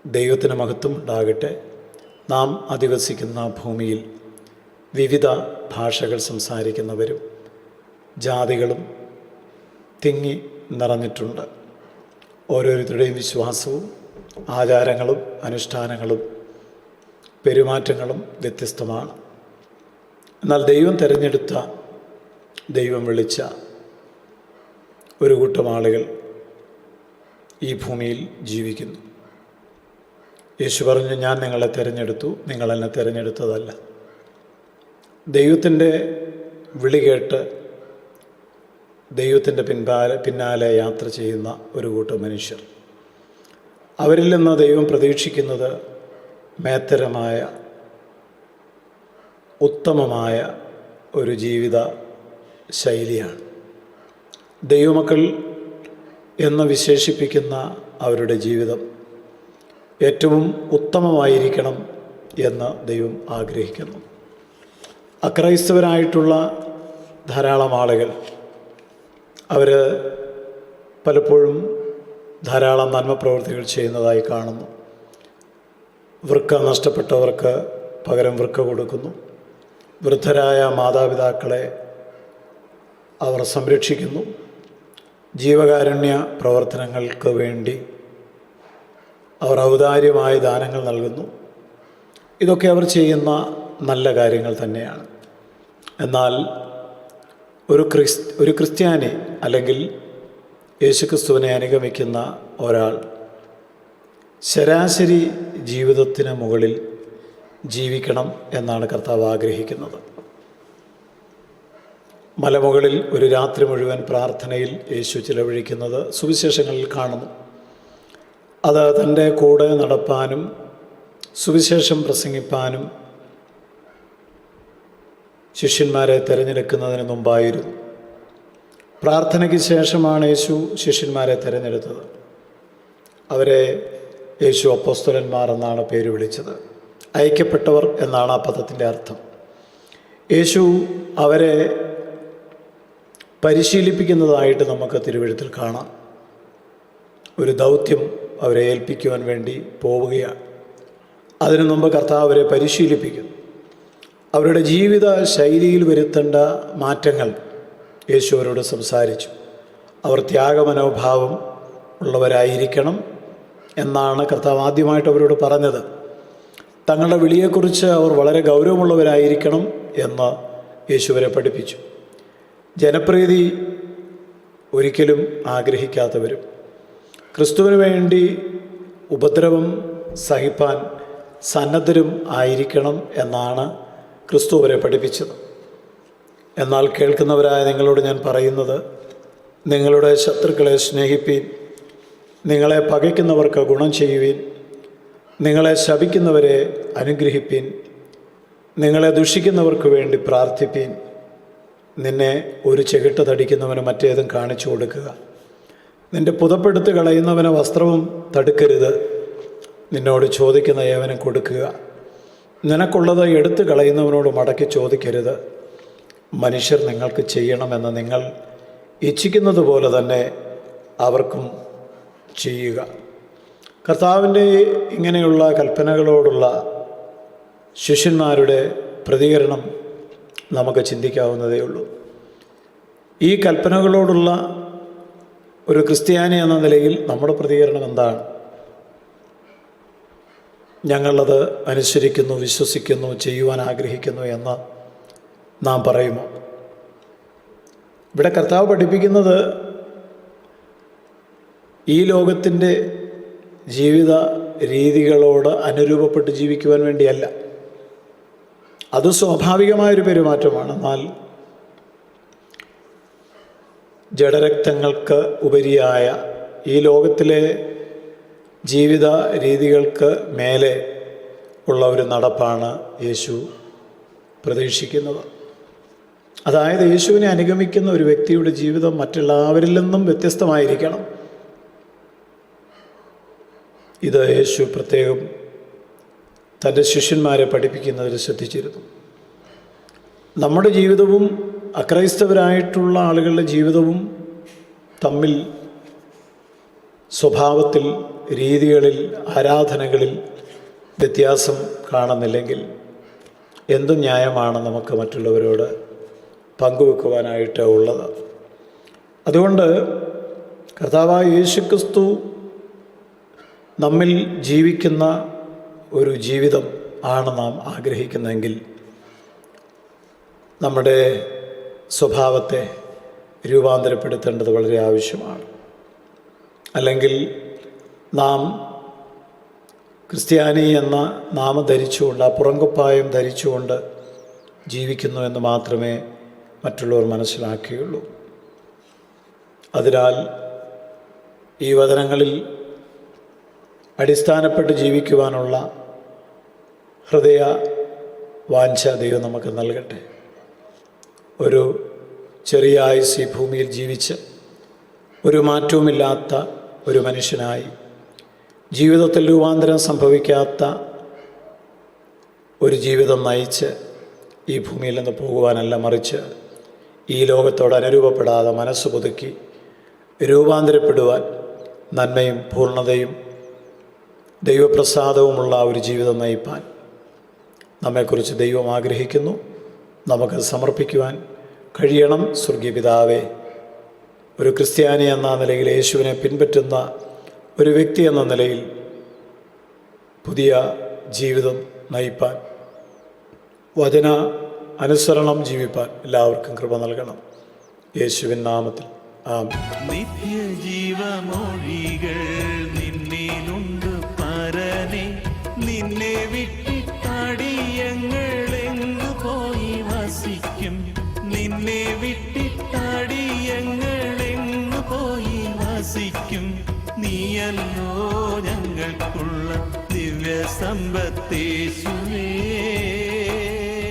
ദൈവത്തിന് മഹത്വം ഉണ്ടാകട്ടെ. നാം അധിവസിക്കുന്ന ഭൂമിയിൽ വിവിധ ഭാഷകൾ സംസാരിക്കുന്നവരും ജാതികളും തിങ്ങി നിറഞ്ഞിട്ടുണ്ട്. ഓരോരുത്തരുടെയും വിശ്വാസവും ആചാരങ്ങളും അനുഷ്ഠാനങ്ങളും പെരുമാറ്റങ്ങളും വ്യത്യസ്തമാണ്. എന്നാൽ ദൈവം തിരഞ്ഞെടുത്ത, ദൈവം വിളിച്ച ഒരു കൂട്ടം ആളുകൾ ഈ ഭൂമിയിൽ ജീവിക്കുന്നു. യേശു പറഞ്ഞു, ഞാൻ നിങ്ങളെ തിരഞ്ഞെടുത്തു, നിങ്ങളെന്നെ തിരഞ്ഞെടുത്തതല്ല. ദൈവത്തിൻ്റെ വിളി കേട്ട് ദൈവത്തിൻ്റെ പിന്നാലെ യാത്ര ചെയ്യുന്ന ഒരു കൂട്ടം മനുഷ്യർ. അവരിൽ നിന്ന് ദൈവം പ്രതീക്ഷിക്കുന്നത് മേത്തരമായ ഉത്തമമായ ഒരു ജീവിത ശൈലിയാണ്. ദൈവമക്കൾ എന്ന് വിശേഷിപ്പിക്കുന്ന അവരുടെ ജീവിതം ഏറ്റവും ഉത്തമമായിരിക്കണം എന്ന് ദൈവം ആഗ്രഹിക്കുന്നു. അക്രൈസ്തവരായിട്ടുള്ള ധാരാളം ആളുകൾ അവർ പലപ്പോഴും ധാരാളം നന്മ പ്രവൃത്തികൾ ചെയ്യുന്നതായി കാണുന്നു. വൃക്ക നഷ്ടപ്പെട്ടവർക്ക് പകരം വൃക്ക കൊടുക്കുന്നു. വൃദ്ധരായ മാതാപിതാക്കളെ അവർ സംരക്ഷിക്കുന്നു. ജീവകാരുണ്യ പ്രവർത്തനങ്ങൾക്ക് വേണ്ടി അവർ ഔദാര്യമായ ദാനങ്ങൾ നൽകുന്നു. ഇതൊക്കെ അവർ ചെയ്യുന്ന നല്ല കാര്യങ്ങൾ തന്നെയാണ്. എന്നാൽ ഒരു ക്രിസ്ത്യാനി അല്ലെങ്കിൽ യേശുക്രിസ്തുവിനെ അനുഗമിക്കുന്ന ഒരാൾ ശരാശരി ജീവിതത്തിന് മുകളിൽ ജീവിക്കണം എന്നാണ് കർത്താവ് ആഗ്രഹിക്കുന്നത്. മലമുകളിൽ ഒരു രാത്രി മുഴുവൻ പ്രാർത്ഥനയിൽ യേശു ചിലവഴിക്കുന്നത് സുവിശേഷങ്ങളിൽ കാണുന്നു. അത് തൻ്റെ കൂടെ നടപ്പാനും സുവിശേഷം പ്രസംഗിപ്പാനും ശിഷ്യന്മാരെ തിരഞ്ഞെടുക്കുന്നതിന് മുമ്പായിരുന്നു. പ്രാർത്ഥനയ്ക്ക് ശേഷമാണ് യേശു ശിഷ്യന്മാരെ തിരഞ്ഞെടുത്തത്. അവരെ യേശു അപ്പോസ്തലന്മാർ എന്നാണ് പേര് വിളിച്ചത്. അയക്കപ്പെട്ടവർ എന്നാണ് ആ പദത്തിൻ്റെ അർത്ഥം. യേശു അവരെ പരിശീലിപ്പിക്കുന്നതായിട്ട് നമുക്ക് തിരുവെഴുത്തിൽ കാണാം. ഒരു ദൗത്യം അവരെ ഏൽപ്പിക്കുവാൻ വേണ്ടി പോവുകയാണ്. അതിനു മുമ്പ് കർത്താവ് അവരെ പരിശീലിപ്പിക്കുന്നു. അവരുടെ ജീവിത ശൈലിയിൽ വരുത്തേണ്ട മാറ്റങ്ങൾ യേശു അവരോട് സംസാരിച്ചു. അവർ ത്യാഗമനോഭാവം ഉള്ളവരായിരിക്കണം എന്നാണ് കർത്താവ് ആദ്യമായിട്ട് അവരോട് പറഞ്ഞത്. തങ്ങളുടെ വിളിയെക്കുറിച്ച് അവർ വളരെ ഗൗരവമുള്ളവരായിരിക്കണം എന്ന് യേശുവരെ പഠിപ്പിച്ചു. ജനപ്രീതി ഒരിക്കലും ആഗ്രഹിക്കാത്തവരും ക്രിസ്തുവിന് വേണ്ടി ഉപദ്രവം സഹിപ്പാൻ സന്നദ്ധരും ആയിരിക്കണം എന്നാണ് ക്രിസ്തു അവരെ പഠിപ്പിച്ചത്. എന്നാൽ കേൾക്കുന്നവരായ നിങ്ങളോട് ഞാൻ പറയുന്നത്, നിങ്ങളുടെ ശത്രുക്കളെ സ്നേഹിപ്പീൻ, നിങ്ങളെ പകയ്ക്കുന്നവർക്ക് ഗുണം ചെയ്യുവീൻ, നിങ്ങളെ ശപിക്കുന്നവരെ അനുഗ്രഹിപ്പീൻ, നിങ്ങളെ ദുഷിക്കുന്നവർക്ക് വേണ്ടി പ്രാർത്ഥിപ്പീൻ, നിന്നെ ഒരു ചെകിട്ട് തടിക്കുന്നവന് മറ്റേതും കാണിച്ചു കൊടുക്കുക, നിൻ്റെ പുതപ്പെടുത്ത് കളയുന്നവന് വസ്ത്രവും തടുക്കരുത്, നിന്നോട് ചോദിക്കുന്ന ഏവനും കൊടുക്കുക, നിനക്കുള്ളത് എടുത്തു കളയുന്നവനോട് മടക്കി ചോദിക്കരുത്. മനുഷ്യർ നിങ്ങൾക്ക് ചെയ്യണമെന്ന് നിങ്ങൾ ഇച്ഛിക്കുന്നത് പോലെ തന്നെ അവർക്കും ചെയ്യുക. കർത്താവിൻ്റെ ഇങ്ങനെയുള്ള കൽപ്പനകളോടുള്ള ശിഷ്യന്മാരുടെ പ്രതികരണം നമുക്ക് ചിന്തിക്കാവുന്നതേ ഉള്ളൂ. ഈ കൽപ്പനകളോടുള്ള ഒരു ക്രിസ്ത്യാനി എന്ന നിലയിൽ നമ്മുടെ പ്രതികരണം എന്താണ്? ഞങ്ങളത് അനുസരിക്കുന്നു, വിശ്വസിക്കുന്നു, ചെയ്യുവാൻ ആഗ്രഹിക്കുന്നു എന്ന് നാം പറയുമോ? ഇവിടെ കർത്താവ് പഠിപ്പിക്കുന്നത് ഈ ലോകത്തിൻ്റെ ജീവിത രീതികളോട് അനുരൂപപ്പെട്ട് ജീവിക്കുവാൻ വേണ്ടിയല്ല. അത് സ്വാഭാവികമായൊരു പെരുമാറ്റമാണ്. എന്നാൽ ജഡരക്തങ്ങൾക്ക് ഉപരിയായ ഈ ലോകത്തിലെ ജീവിത രീതികൾക്ക് മേലെ ഉള്ള ഒരു നടപ്പാണ് യേശു പ്രതീക്ഷിക്കുന്നത്. അതായത് യേശുവിനെ അനുഗമിക്കുന്ന ഒരു വ്യക്തിയുടെ ജീവിതം മറ്റെല്ലാവരിൽ നിന്നും വ്യത്യസ്തമായിരിക്കണം. ഇത് യേശു പ്രത്യേകം തൻ്റെ ശിഷ്യന്മാരെ പഠിപ്പിക്കുന്നതിൽ ശ്രദ്ധിച്ചിരുന്നു. നമ്മുടെ ജീവിതവും അക്രൈസ്തവരായിട്ടുള്ള ആളുകളുടെ ജീവിതവും തമ്മിൽ സ്വഭാവത്തിൽ രീതികളിൽ, ആരാധനകളിൽ വ്യത്യാസം കാണുന്നില്ലെങ്കിൽ എന്തും ന്യായമാണ് നമുക്ക് മറ്റുള്ളവരോട് പങ്കുവെക്കുവാനായിട്ട് ഉള്ളത്. അതുകൊണ്ട് കർത്താവായ യേശുക്രിസ്തു നമ്മിൽ ജീവിക്കുന്ന ഒരു ജീവിതം ആണ് നാം ആഗ്രഹിക്കുന്നതെങ്കിൽ നമ്മുടെ സ്വഭാവത്തെ രൂപാന്തരപ്പെടുത്തേണ്ടത് വളരെ ആവശ്യമാണ്. അല്ലെങ്കിൽ നാം ക്രിസ്ത്യാനി എന്ന നാമം ധരിച്ചുകൊണ്ട്, ആ പുറങ്കുപ്പായം ധരിച്ചുകൊണ്ട് ജീവിക്കുന്നു എന്ന് മാത്രമേ മറ്റുള്ളവർ മനസ്സിലാക്കുകയുള്ളൂ. അതിനാൽ ഈ വചനങ്ങളിൽ അടിസ്ഥാനപ്പെട്ട് ജീവിക്കുവാനുള്ള ഹൃദയ വാഞ്ഛ ദൈവം നമുക്ക് നൽകട്ടെ. ഒരു ചെറിയ ആയുസ്സ് ഈ ഭൂമിയിൽ ജീവിച്ച് ഒരു മാറ്റവുമില്ലാത്ത ഒരു മനുഷ്യനായി, ജീവിതത്തിൽ രൂപാന്തരം സംഭവിക്കാത്ത ഒരു ജീവിതം നയിച്ച് ഈ ഭൂമിയിൽ നിന്ന് പോകുവാനല്ല, മറിച്ച് ഈ ലോകത്തോട് അനുരൂപപ്പെടാതെ മനസ്സ് പുതുക്കി രൂപാന്തരപ്പെടുവാൻ, നന്മയും പൂർണ്ണതയും ദൈവപ്രസാദവുമുള്ള ഒരു ജീവിതം നയിപ്പാൻ നമ്മെക്കുറിച്ച് ദൈവം ആഗ്രഹിക്കുന്നു. നമുക്കത് സമർപ്പിക്കുവാൻ കഴിയണം. സ്വർഗീയ പിതാവേ, ഒരു ക്രിസ്ത്യാനി എന്ന നിലയിൽ, യേശുവിനെ പിൻപറ്റുന്ന ഒരു വ്യക്തി എന്ന നിലയിൽ പുതിയ ജീവിതം നയിപ്പാൻ, വചന അനുസരണം ജീവിപ്പാൻ എല്ലാവർക്കും കൃപ നൽകണം. യേശുവിൻ നാമത്തിൽ ആമേൻ. നിത്യജീവമൊഴികൾ നിന്നിലുണ്ട് പരനെ, നിന്നെ വിട്ടിട്ടാടിയങ്ങളെങ്ങു പോയി വസിക്കും, നിന്നെ വിട്ടിട്ടാടിയങ്ങളെങ്ങു പോയി വസിക്കും. നീയല്ലോ ഞങ്ങൾക്കുള്ള ദിവ്യ സമ്പത്തേശുവേ.